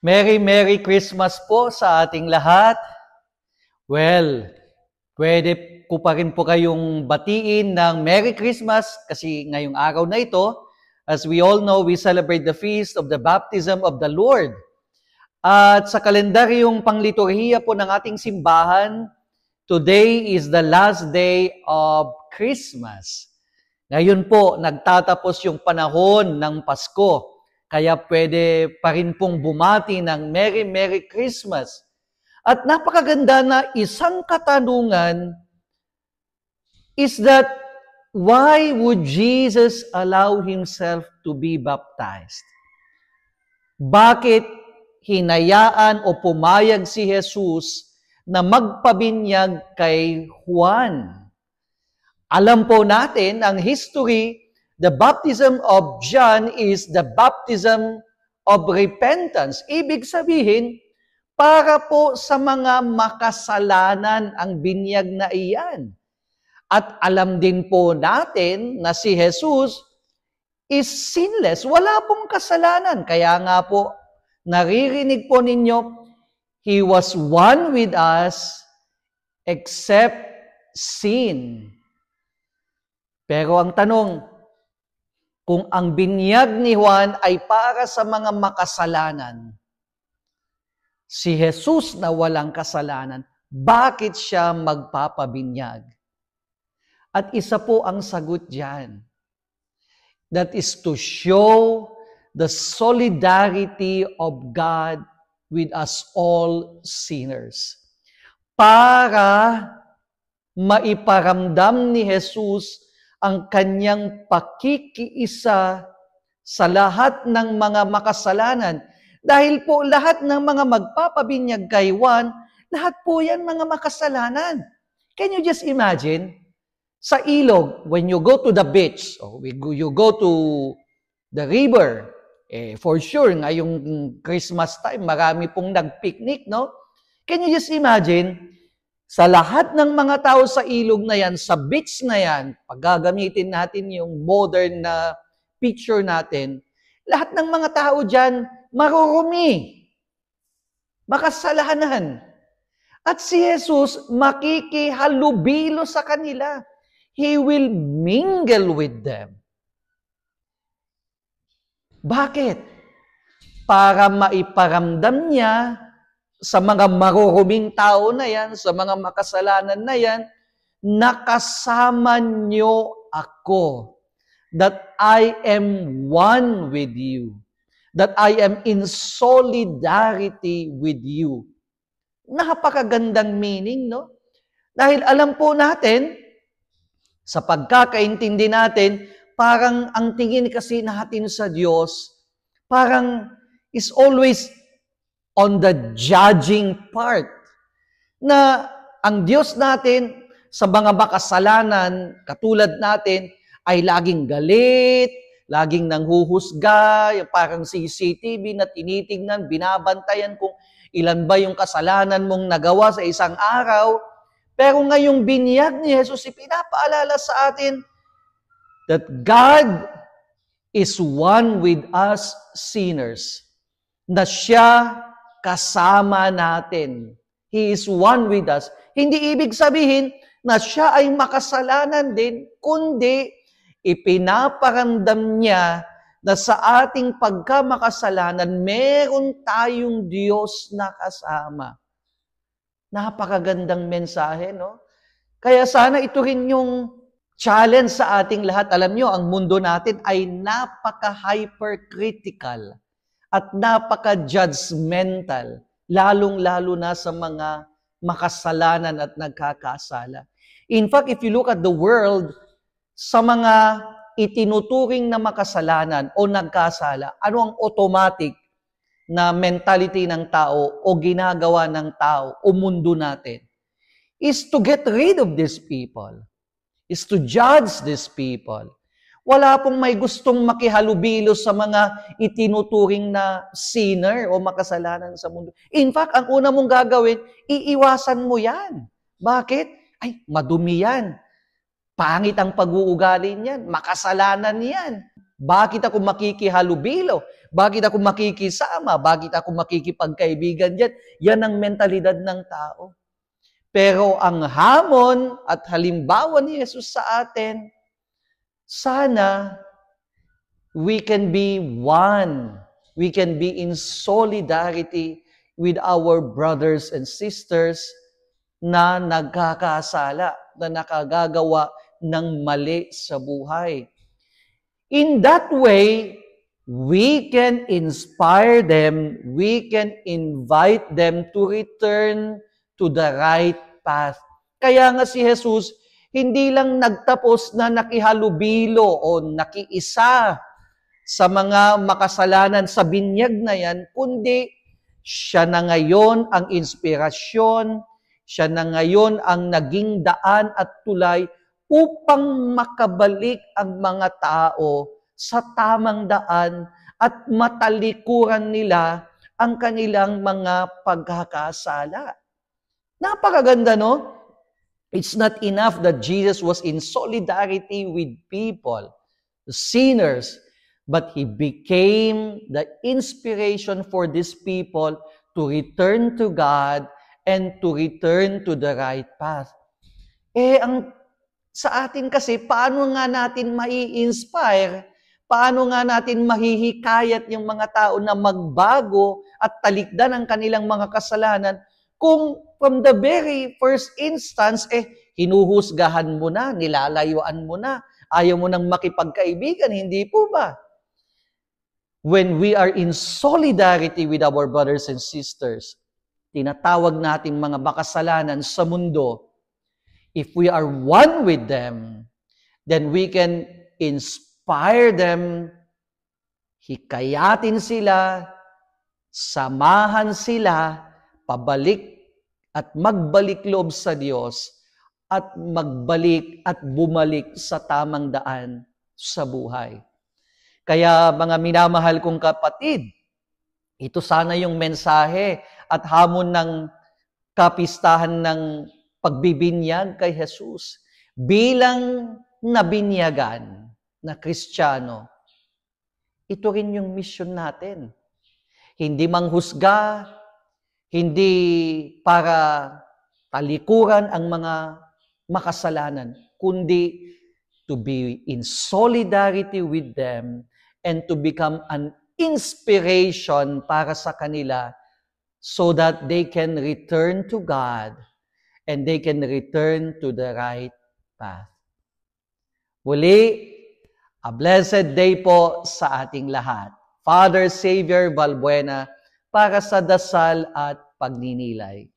Merry Christmas po sa ating lahat. Well, pwede ko pa rin po kayong batiin ng Merry Christmas kasi ngayong araw na ito, as we all know, we celebrate the feast of the baptism of the Lord. At sa kalendaryong pangliturhiya po ng ating simbahan, today is the last day of Christmas. Ngayon po, nagtatapos yung panahon ng Pasko. Kaya pwede pa rin pong bumati ng Merry Christmas. At napakaganda na isang katanungan is that why would Jesus allow himself to be baptized? Bakit hinayaan o pumayag si Jesus na magpabinyag kay Juan? Alam po natin ang history. The baptism of John is the baptism of repentance. Ibig sabihin, para po sa mga makasalanan ang binyag na iyan. At alam din po natin na si Jesus is sinless. Wala pong kasalanan. Kaya nga po, naririnig po ninyo, He was one with us except sin. Pero ang tanong, kung ang binyag ni Juan ay para sa mga makasalanan, si Jesus na walang kasalanan, bakit siya magpapabinyag? At isa po ang sagot diyan. That is to show the solidarity of God with us all sinners. Para maiparamdam ni Jesus ang kanyang pakikiisa sa lahat ng mga makasalanan. Dahil po lahat ng mga magpapabinyag kay Juan, lahat po yan mga makasalanan. Can you just imagine? Sa ilog, when you go to the beach, or you go to the river, for sure, ngayong Christmas time, marami pong nag-picnic, no? Can you just imagine? Sa lahat ng mga tao sa ilog na yan, sa beach na yan, pag gagamitin natin yung modern na picture natin, lahat ng mga tao dyan, marurumi, makasalanan. At si Jesus, makikihalubilo sa kanila. He will mingle with them. Bakit? Para maiparamdam niya sa mga maruruming tao na yan, sa mga makasalanan na yan, nakasama niyo ako. That I am one with you. That I am in solidarity with you. Napakagandang meaning, no? Dahil alam po natin, sa pagkakaintindi natin, parang ang tingin kasi natin sa Diyos, parang is always on the judging part. Na ang Diyos natin sa mga makasalanan, katulad natin, ay laging galit, laging nanghuhusga, parang CCTV na tinitingnan, binabantayan kung ilan ba yung kasalanan mong nagawa sa isang araw. Pero ngayong binyag ni Jesus, ipinapaalala sa atin that God is one with us sinners. Na siya kasama natin. He is one with us. Hindi ibig sabihin na siya ay makasalanan din, kundi ipinaparamdam niya na sa ating pagkamakasalanan, meron tayong Diyos na kasama. Napakagandang mensahe, no? Kaya sana ito rin yung challenge sa ating lahat. Alam nyo, ang mundo natin ay napaka-hypercritical at napaka-judgmental, lalong-lalo na sa mga makasalanan at nagkakasala. In fact, if you look at the world, sa mga itinuturing na makasalanan o nagkasala, ano ang automatic na mentality ng tao o ginagawa ng tao o mundo natin? Is to get rid of these people. Is to judge these people. Wala pong may gustong makihalubilo sa mga itinuturing na sinner o makasalanan sa mundo. In fact, ang una mong gagawin, iiwasan mo yan. Bakit? Ay, madumi yan. Pangit ang pag-uugali niyan. Makasalanan yan. Bakit ako makikihalubilo? Bakit ako makikisama? Bakit ako makikipagkaibigan dyan? Yan ang mentalidad ng tao. Pero ang hamon at halimbawa ni Jesus sa atin, sana we can be one. We can be in solidarity with our brothers and sisters na nagkakasala, na nakagagawa ng mali sa buhay. In that way, we can inspire them, we can invite them to return to the right path. Kaya nga si Jesus, hindi lang nagtapos na nakihalubilo o nakiisa sa mga makasalanan sa binyag na yan, kundi siya na ngayon ang inspirasyon, siya na ngayon ang naging daan at tulay upang makabalik ang mga tao sa tamang daan at matalikuran nila ang kanilang mga pagkakasala. Napakaganda, no? It's not enough that Jesus was in solidarity with people, the sinners, but He became the inspiration for these people to return to God and to return to the right path. Sa atin kasi, paano nga natin mai-inspire? Paano nga natin mahihikayat yung mga tao na magbago at talikdan ang kanilang mga kasalanan kung from the very first instance, hinuhusgahan mo na, nilalayuan mo na, ayaw mo nang makipagkaibigan, hindi po ba? When we are in solidarity with our brothers and sisters, tinatawag natin mga makasalanan sa mundo, if we are one with them, then we can inspire them, hikayatin sila, samahan sila, pabalik at magbalik loob sa Diyos, at magbalik at bumalik sa tamang daan sa buhay. Kaya mga minamahal kong kapatid, ito sana yung mensahe at hamon ng kapistahan ng pagbibinyag kay Jesus. Bilang nabinyagan na Kristiyano, ito rin yung mission natin. Hindi manghusga, hindi para talikuran ang mga makasalanan, kundi to be in solidarity with them and to become an inspiration para sa kanila so that they can return to God and they can return to the right path. Muli, a blessed day po sa ating lahat. Father Xavier Balbuena para sa dasal at pagninilay.